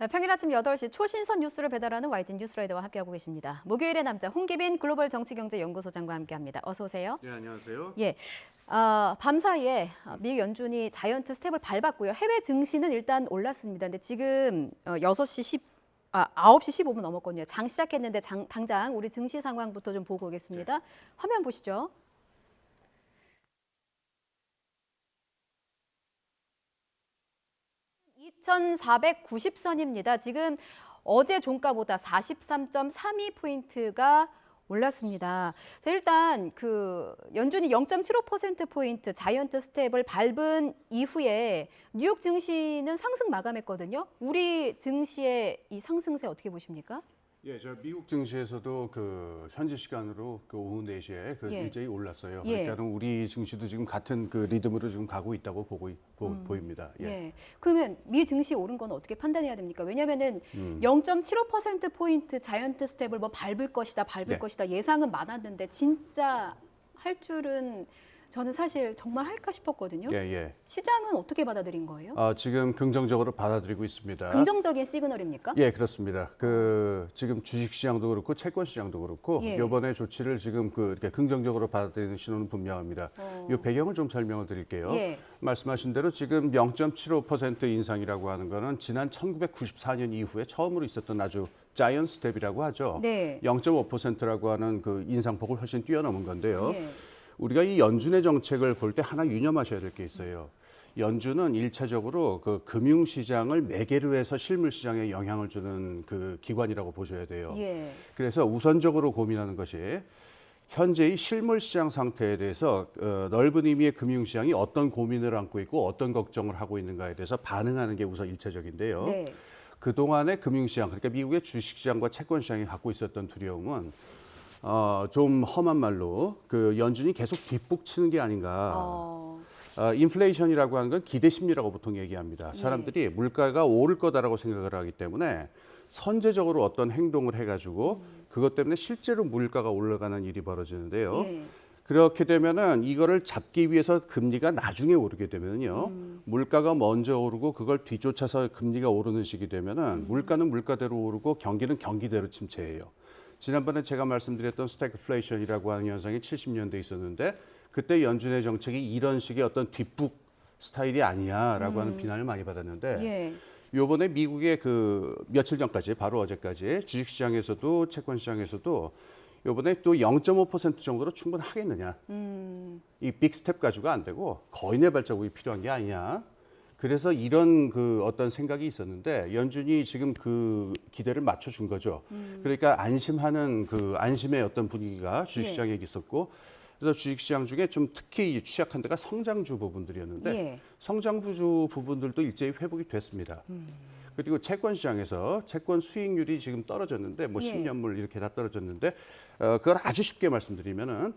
평일 아침 8시 초신선 뉴스를 배달하는 YTN 뉴스라이더와 함께하고 계십니다. 목요일의 남자 홍기빈 글로벌 정치경제연구소장과 함께합니다. 어서 오세요. 네, 안녕하세요. 예, 밤 사이에 미 연준이 자이언트 스텝을 밟았고요. 해외 증시는 일단 올랐습니다. 근데 지금 9시 15분 넘었거든요. 장 시작했는데 당장 우리 증시 상황부터 좀 보고 오겠습니다. 네. 화면 보시죠. 2,490선입니다. 지금 어제 종가보다 43.32포인트가 올랐습니다. 자, 일단 연준이 0.75%포인트 자이언트 스텝을 밟은 이후에 뉴욕 증시는 상승 마감했거든요. 우리 증시의 이 상승세 어떻게 보십니까? 예, 저 미국 증시에서도 현지 시간으로 오후 4시에 예. 일제히 올랐어요. 예. 그러니까 우리 증시도 지금 같은 리듬으로 지금 가고 있다고 보입니다. 예. 예. 그러면 미 증시 오른 건 어떻게 판단해야 됩니까? 왜냐면은 0.75%포인트 자이언트 스텝을 밟을 것이다 네. 예상은 많았는데 진짜 할 줄은 저는 사실 정말 할까 싶었거든요. 예, 예. 시장은 어떻게 받아들인 거예요? 지금 긍정적으로 받아들이고 있습니다. 긍정적인 시그널입니까? 예, 그렇습니다. 지금 주식 시장도 그렇고 채권 시장도 그렇고 예. 이번에 조치를 지금 이렇게 긍정적으로 받아들이는 신호는 분명합니다. 이 배경을 좀 설명을 드릴게요. 예. 말씀하신 대로 지금 0.75% 인상이라고 하는 거는 지난 1994년 이후에 처음으로 있었던 아주 자이언트 스텝이라고 하죠. 네. 0.5%라고 하는 인상폭을 훨씬 뛰어넘은 건데요. 예. 우리가 이 연준의 정책을 볼 때 하나 유념하셔야 될 게 있어요. 연준은 1차적으로 금융시장을 매개로 해서 실물시장에 영향을 주는 기관이라고 보셔야 돼요. 예. 그래서 우선적으로 고민하는 것이 현재의 실물시장 상태에 대해서 넓은 의미의 금융시장이 어떤 고민을 안고 있고 어떤 걱정을 하고 있는가에 대해서 반응하는 게 우선 1차적인데요. 네. 그동안의 금융시장, 그러니까 미국의 주식시장과 채권시장이 갖고 있었던 두려움은 좀 험한 말로 연준이 계속 뒷북치는 게 아닌가. 인플레이션이라고 하는 건 기대 심리라고 보통 얘기합니다. 사람들이 물가가 오를 거다라고 생각을 하기 때문에 선제적으로 어떤 행동을 해가지고 그것 때문에 실제로 물가가 올라가는 일이 벌어지는데요. 예. 그렇게 되면은 이거를 잡기 위해서 금리가 나중에 오르게 되면요. 물가가 먼저 오르고 그걸 뒤쫓아서 금리가 오르는 식이 되면은 물가는 물가대로 오르고 경기는 경기대로 침체해요. 지난번에 제가 말씀드렸던 스태그플레이션이라고 하는 현상이 70년대에 있었는데 그때 연준의 정책이 이런 식의 어떤 뒷북 스타일이 아니야라고 하는 비난을 많이 받았는데 예. 요번에 미국의 며칠 전까지 바로 어제까지 주식시장에서도 채권시장에서도 요번에 또 0.5% 정도로 충분하겠느냐. 이 빅스텝 가지고가 안 되고 거인의 발자국이 필요한 게 아니냐. 그래서 이런 어떤 생각이 있었는데 연준이 지금 기대를 맞춰준 거죠. 그러니까 안심하는 안심의 어떤 분위기가 주식시장에 있었고 그래서 주식시장 중에 좀 특히 취약한 데가 성장주 부분들이었는데 예. 성장주 부분들도 일제히 회복이 됐습니다. 그리고 채권시장에서 채권 수익률이 지금 떨어졌는데 뭐 예. 10년물 이렇게 다 떨어졌는데 그걸 아주 쉽게 말씀드리면은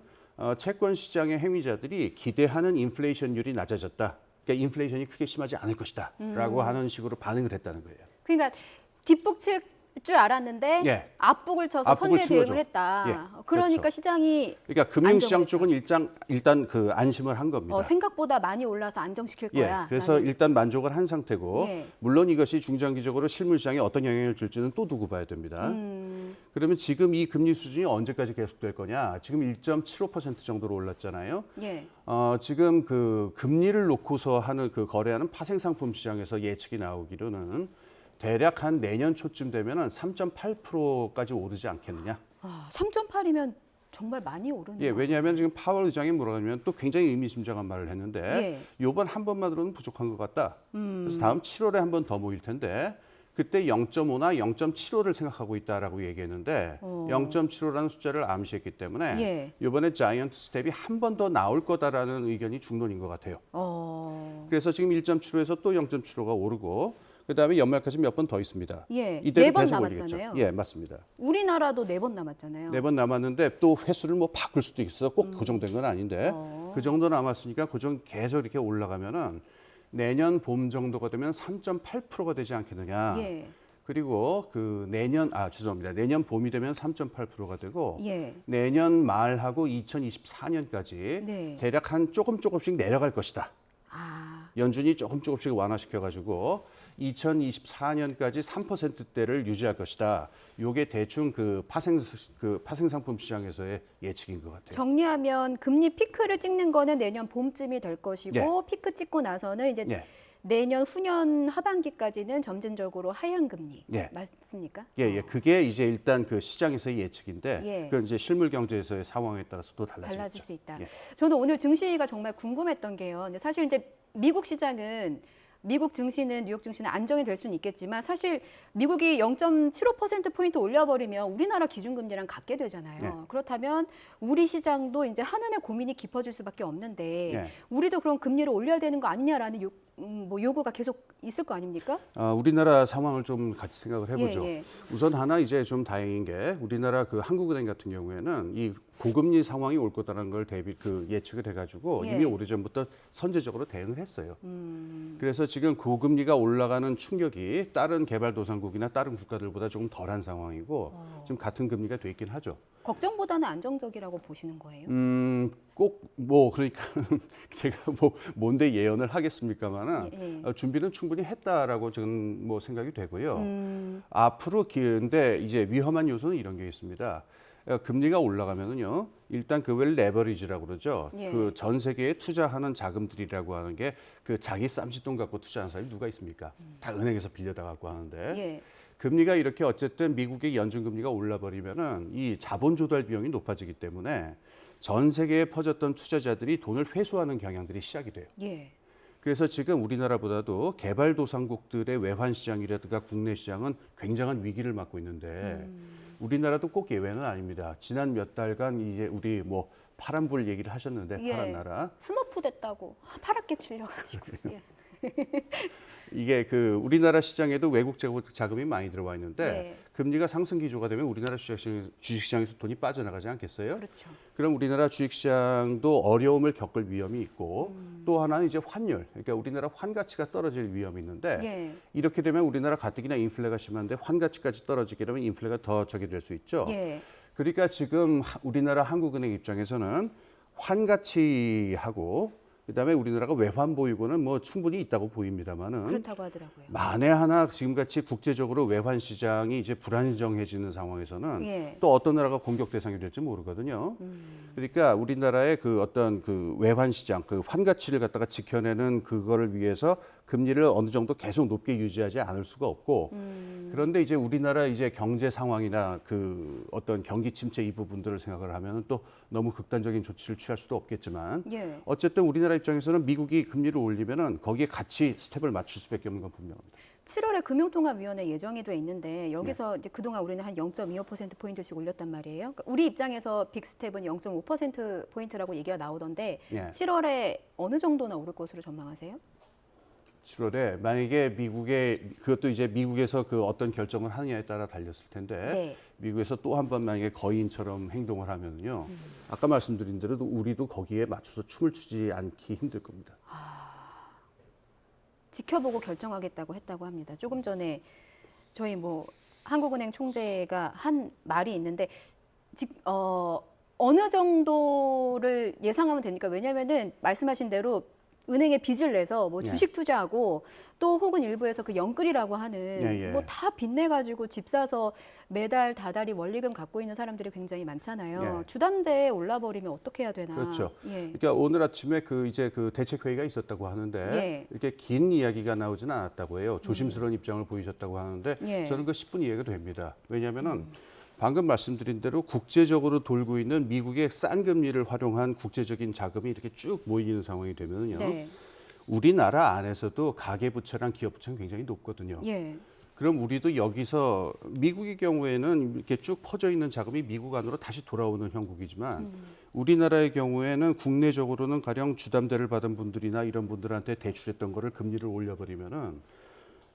채권 시장의 행위자들이 기대하는 인플레이션율이 낮아졌다. 그러니까 인플레이션이 크게 심하지 않을 것이다라고 하는 식으로 반응을 했다는 거예요. 그러니까 뒷북칠 줄 알았는데 예. 앞북을 쳐서 앞북을 선제 친 대응을 거죠. 했다. 예, 그러니까 그렇죠. 시장이 그러니까 금융시장 안정을 쪽은 일단 안심을 한 겁니다. 생각보다 많이 올라서 안정시킬 예, 거야. 그래서 일단 만족을 한 상태고 예. 물론 이것이 중장기적으로 실물시장에 어떤 영향을 줄지는 또 두고 봐야 됩니다. 그러면 지금 이 금리 수준이 언제까지 계속될 거냐? 지금 1.75% 정도로 올랐잖아요. 예. 지금 금리를 놓고서 하는 거래하는 파생상품 시장에서 예측이 나오기로는 대략 한 내년 초쯤 되면은 3.8%까지 오르지 않겠느냐? 3.8이면 정말 많이 오르네요. 예, 왜냐하면 지금 파월 의장이 물어가면 또 굉장히 의미심장한 말을 했는데 이번 한 번만으로는 부족한 것 같다. 그래서 다음 7월에 한 번 더 모일 텐데 그때 0.5나 0.75를 생각하고 있다라고 얘기했는데 0.75라는 숫자를 암시했기 때문에 예. 이번에 자이언트 스텝이 한 번 더 나올 거다라는 의견이 중론인 것 같아요. 그래서 지금 1.75에서 또 0.75가 오르고 그다음에 연말까지 몇 번 더 있습니다. 예. 이대로 4번 계속 남았잖아요. 올리겠죠. 예, 맞습니다. 우리나라도 4번 남았잖아요. 4번 남았는데 또 횟수를 뭐 바꿀 수도 있어. 꼭 고정된 건 아닌데 그 정도 남았으니까 계속 이렇게 올라가면은 내년 봄 정도가 되면 3.8%가 되지 않겠느냐. 예. 그리고 죄송합니다. 내년 봄이 되면 3.8%가 되고 예. 내년 말하고 2024년까지 네. 대략 한 조금씩 내려갈 것이다. 아. 연준이 조금씩 완화시켜가지고 2024년까지 3%대를 유지할 것이다. 요게 대충 그 파생 상품 시장에서의 예측인 것 같아요. 정리하면 금리 피크를 찍는 거는 내년 봄쯤이 될 것이고 예. 피크 찍고 나서는 이제 예. 내년 후년 하반기까지는 점진적으로 하향 금리 예. 맞습니까? 예. 그게 이제 일단 그 시장에서의 예측인데 예. 그 이제 실물 경제에서의 상황에 따라서 또 달라질 달라지겠죠. 수 있다. 예. 저는 오늘 증시가 정말 궁금했던 게요. 근데 사실 이제 미국 시장은 미국 증시는 뉴욕 증시는 안정이 될 수는 있겠지만 사실 미국이 0.75%포인트 올려버리면 우리나라 기준금리랑 같게 되잖아요. 네. 그렇다면 우리 시장도 이제 한은의 고민이 깊어질 수밖에 없는데 네. 우리도 그런 금리를 올려야 되는 거 아니냐라는 뭐 요구가 계속 있을 거 아닙니까? 우리나라 상황을 좀 같이 생각을 해보죠. 예. 우선 하나 이제 좀 다행인 게 우리나라 그 한국은행 같은 경우에는 이 고금리 상황이 올 거다라는 걸 예측을 해가지고 예. 이미 오래전부터 선제적으로 대응을 했어요. 그래서 지금 고금리가 올라가는 충격이 다른 개발도상국이나 다른 국가들보다 조금 덜한 상황이고 지금 같은 금리가 돼 있긴 하죠. 걱정보다는 안정적이라고 보시는 거예요? 꼭 뭐 그러니까 제가 뭐 뭔데 예언을 하겠습니까마는 예. 준비는 충분히 했다라고 저는 뭐 생각이 되고요. 앞으로 근데 이제 위험한 요소는 이런 게 있습니다. 금리가 올라가면은요. 일단 그 웰 레버리지라고 그러죠. 예. 그 전 세계에 투자하는 자금들이라고 하는 게 그 자기 쌈짓돈 갖고 투자하는 사람이 누가 있습니까? 다 은행에서 빌려다 갖고 하는데. 예. 금리가 이렇게 어쨌든 미국의 연준 금리가 올라 버리면은 이 자본 조달 비용이 높아지기 때문에 전 세계에 퍼졌던 투자자들이 돈을 회수하는 경향들이 시작이 돼요. 예. 그래서 지금 우리나라보다도 개발도상국들의 외환 시장이라든가 국내 시장은 굉장한 위기를 맞고 있는데 우리나라도 꼭 예외는 아닙니다. 지난 몇 달간 이제 우리 뭐 파란불 얘기를 하셨는데 예. 파란 나라 스머프 됐다고 파랗게 칠려가지고. 예. 이게 그 우리나라 시장에도 외국 자금이 많이 들어와 있는데 네. 금리가 상승 기조가 되면 우리나라 주식시장에서 돈이 빠져나가지 않겠어요? 그렇죠. 그럼 우리나라 주식시장도 어려움을 겪을 위험이 있고 또 하나는 이제 환율, 그러니까 우리나라 환 가치가 떨어질 위험이 있는데 예. 이렇게 되면 우리나라 가뜩이나 인플레가 심한데 환 가치까지 떨어지게 되면 인플레가 더 적이 될 수 있죠. 예. 그러니까 지금 우리나라 한국은행 입장에서는 환 가치하고 그다음에 우리나라가 외환 보유고는 뭐 충분히 있다고 보입니다만은 그렇다고 하더라고요. 만에 하나 지금같이 국제적으로 외환 시장이 이제 불안정해지는 상황에서는 예. 또 어떤 나라가 공격 대상이 될지 모르거든요. 그러니까 우리나라의 그 어떤 그 외환 시장, 그 환 가치를 갖다가 지켜내는 그거를 위해서 금리를 어느 정도 계속 높게 유지하지 않을 수가 없고 그런데 이제 우리나라 이제 경제 상황이나 그 어떤 경기 침체 이 부분들을 생각을 하면은 또 너무 극단적인 조치를 취할 수도 없겠지만 예. 어쨌든 우리나라 입장에서는 미국이 금리를 올리면은 거기에 같이 스텝을 맞출 수밖에 없는 건 분명합니다. 7월에 금융통화위원회 예정이 돼 있는데 여기서 이제 그동안 우리는 한 0.25%포인트씩 올렸단 말이에요. 그러니까 우리 입장에서 빅스텝은 0.5%포인트라고 얘기가 나오던데 예. 7월에 어느 정도나 오를 것으로 전망하세요? 7월에 만약에 그것도 이제 미국에서 그 어떤 결정을 하느냐에 따라 달렸을 텐데 네. 미국에서 또 한 번 만약에 거인처럼 행동을 하면요 아까 말씀드린 대로 우리도 거기에 맞춰서 춤을 추지 않기 힘들 겁니다. 지켜보고 결정하겠다고 했다고 합니다. 조금 전에 저희 뭐 한국은행 총재가 한 말이 있는데 어느 정도를 예상하면 됩니까? 왜냐하면은 말씀하신 대로 은행에 빚을 내서 뭐 예. 주식 투자하고 또 혹은 일부에서 그 영끌이라고 하는 예. 뭐 다 빚내 가지고 집 사서 매달 다달이 원리금 갖고 있는 사람들이 굉장히 많잖아요. 예. 주담대에 올라 버리면 어떻게 해야 되나? 그렇죠. 예. 그러니까 오늘 아침에 그 이제 그 대책 회의가 있었다고 하는데 예. 이렇게 긴 이야기가 나오지는 않았다고 해요. 조심스러운 입장을 보이셨다고 하는데 예. 저는 그 10분 이해가 됩니다. 왜냐하면은 방금 말씀드린 대로 국제적으로 돌고 있는 미국의 싼 금리를 활용한 국제적인 자금이 이렇게 쭉 모이는 상황이 되면요. 네. 우리나라 안에서도 가계부채랑 기업부채는 굉장히 높거든요. 예. 그럼 우리도 여기서 미국의 경우에는 이렇게 쭉 퍼져 있는 자금이 미국 안으로 다시 돌아오는 형국이지만 우리나라의 경우에는 국내적으로는 가령 주담대를 받은 분들이나 이런 분들한테 대출했던 거를 금리를 올려버리면은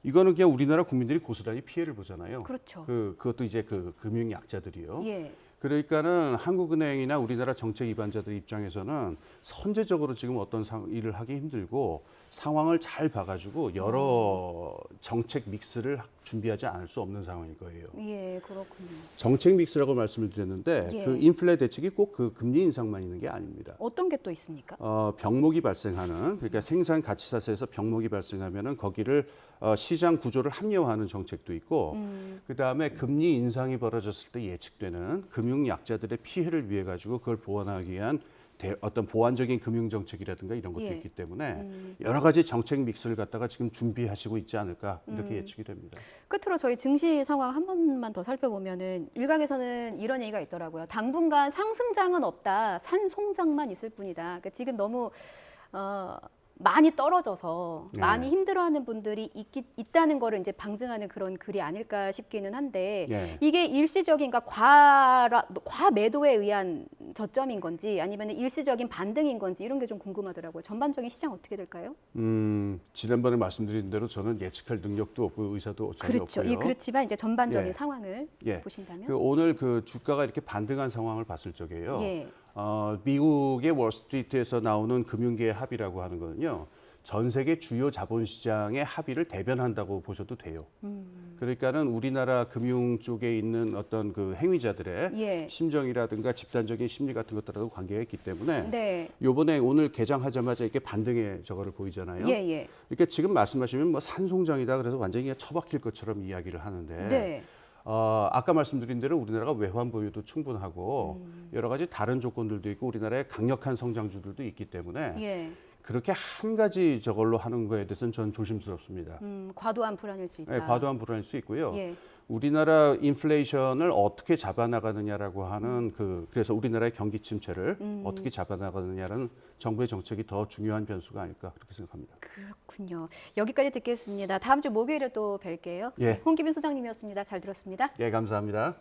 이거는 그냥 우리나라 국민들이 고스란히 피해를 보잖아요. 그렇죠. 그것도 이제 그 금융 약자들이요. 예. 그러니까는 한국은행이나 우리나라 정책 위반자들 입장에서는 선제적으로 지금 어떤 일을 하기 힘들고 상황을 잘 봐가지고 여러 정책 믹스를 준비하지 않을 수 없는 상황일 거예요. 예, 그렇군요. 정책 믹스라고 말씀을 드렸는데 예. 그 인플레 대책이 꼭 그 금리 인상만 있는 게 아닙니다. 어떤 게 또 있습니까? 병목이 발생하는 그러니까 생산 가치사슬에서 병목이 발생하면은 거기를 시장 구조를 합리화하는 정책도 있고 그다음에 금리 인상이 벌어졌을 때 예측되는 금융 약자들의 피해를 위해 가지고 그걸 보완하기 위한 어떤 보완적인 금융 정책이라든가 이런 것도 예. 있기 때문에 여러 가지 정책 믹스를 갖다가 지금 준비하시고 있지 않을까 이렇게 예측이 됩니다. 끝으로 저희 증시 상황 한 번만 더 살펴보면은 일각에서는 이런 얘기가 있더라고요. 당분간 상승장은 없다. 산송장만 있을 뿐이다. 그러니까 지금 너무 많이 떨어져서 네. 많이 힘들어하는 분들이 있다는 거를 이제 방증하는 그런 글이 아닐까 싶기는 한데 예. 이게 일시적인 그러니까 과매도에 의한 저점인 건지 아니면 일시적인 반등인 건지 이런 게 좀 궁금하더라고요. 전반적인 시장 어떻게 될까요? 지난번에 말씀드린 대로 저는 예측할 능력도 없고 의사도 전혀 그렇죠. 없고요. 그렇지만 이제 전반적인 예. 상황을 예. 보신다면 그 오늘 그 주가가 이렇게 반등한 상황을 봤을 적에요. 예. 미국의 월스트리트에서 나오는 금융계의 합의라고 하는 거는요. 전 세계 주요 자본시장의 합의를 대변한다고 보셔도 돼요. 그러니까는 우리나라 금융 쪽에 있는 어떤 그 행위자들의 예. 심정이라든가 집단적인 심리 같은 것들하고 관계가 있기 때문에 네. 요번에 오늘 개장하자마자 이렇게 반등의 저거를 보이잖아요. 예, 예. 그러니까 지금 말씀하시면 뭐 산송장이다 그래서 완전히 그냥 처박힐 것처럼 이야기를 하는데 네. 아까 말씀드린 대로 우리나라가 외환 보유도 충분하고 여러 가지 다른 조건들도 있고 우리나라의 강력한 성장주들도 있기 때문에 예. 그렇게 한 가지 저걸로 하는 거에 대해서는 전 조심스럽습니다. 과도한 불안일 수 있다. 네, 과도한 불안일 수 있고요. 예. 우리나라 인플레이션을 어떻게 잡아나가느냐라고 하는 그래서 우리나라의 경기 침체를 어떻게 잡아나가느냐라는 정부의 정책이 더 중요한 변수가 아닐까 그렇게 생각합니다. 그렇군요. 여기까지 듣겠습니다. 다음 주 목요일에 또 뵐게요. 예. 홍기빈 소장님이었습니다. 잘 들었습니다. 예, 감사합니다.